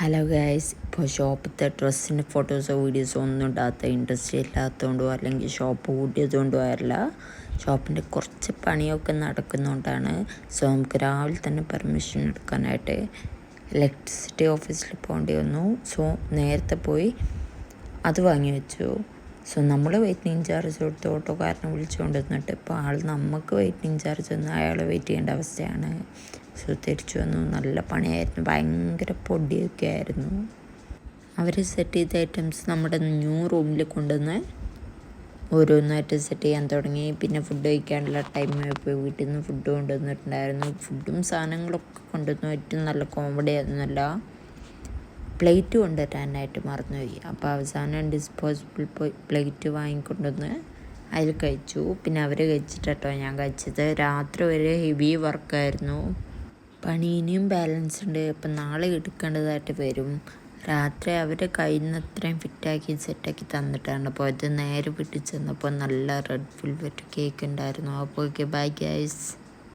Hello guys, ഇപ്പോൾ ഷോപ്പിലത്തെ ഡ്രസ്സിൻ്റെ ഫോട്ടോസോ വീഡിയോസോ ഒന്നും ഇടാത്ത ഇൻട്രസ്റ്റ് ഇല്ലാത്തതുകൊണ്ടോ അല്ലെങ്കിൽ ഷോപ്പ് കൂട്ടിയതുകൊണ്ടോ അല്ല, ഷോപ്പിൻ്റെ കുറച്ച് പണിയൊക്കെ നടക്കുന്നതുകൊണ്ടാണ്. സോ നമുക്ക് രാവിലെ തന്നെ പെർമിഷൻ എടുക്കാനായിട്ട് ഇലക്ട്രിസിറ്റി ഓഫീസിൽ പോകേണ്ടി വന്നു. സോ നേരത്തെ പോയി അത് വാങ്ങി വെച്ചു. സോ നമ്മൾ വെയിറ്റിംഗ് ചാർജ് കൊടുത്ത് ഓട്ടോക്കാരനെ വിളിച്ചുകൊണ്ട് വന്നിട്ട് ഇപ്പോൾ ആൾ നമുക്ക് വെയിറ്റിംഗ് ചാർജ് വന്ന് അയാളെ വെയിറ്റ് ചെയ്യേണ്ട അവസ്ഥയാണ്. സോ തിരിച്ചു വന്നു. നല്ല പണിയായിരുന്നു, ഭയങ്കര പൊടിയൊക്കെ ആയിരുന്നു. അവർ സെറ്റ് ചെയ്ത ഐറ്റംസ് നമ്മുടെ ന്യൂ റൂമിൽ കൊണ്ടുവന്ന് ഓരോന്നായിട്ട് സെറ്റ് ചെയ്യാൻ തുടങ്ങി. പിന്നെ ഫുഡ് കഴിക്കാനുള്ള ടൈമായപ്പോൾ വീട്ടിൽ നിന്ന് ഫുഡ് കൊണ്ടുവന്നിട്ടുണ്ടായിരുന്നു. ഫുഡും സാധനങ്ങളൊക്കെ കൊണ്ടുവന്നു. ഏറ്റവും നല്ല കോമഡി ആയിരുന്നല്ല, പ്ലേറ്റ് കൊണ്ടുവരാനായിട്ട് മറന്നുപോയി. അപ്പോൾ അവസാനം ഡിസ്പോസിബിൾ പ്ലേറ്റ് വാങ്ങിക്കൊണ്ടുവന്ന് അതിൽ കഴിച്ചു. പിന്നെ അവർ കഴിച്ചിട്ടോ ഞാൻ കഴിച്ചത്. രാത്രി വരെ ഹെവി വർക്കായിരുന്നു. പണി ഇനിയും ബാലൻസ് ഉണ്ട്. അപ്പം നാളെ എടുക്കേണ്ടതായിട്ട് വരും. രാത്രി അവർ കഴിയുന്നത്രയും ഫിറ്റാക്കി സെറ്റാക്കി തന്നിട്ടാണ് പോയത്. നേരെ വീട്ടിൽ ചെന്നപ്പോൾ നല്ല റെഡ് വെൽവെറ്റ് കേക്ക് ഉണ്ടായിരുന്നു. അപ്പോൾ ഓക്കെ, ബൈ ഗൈസ്.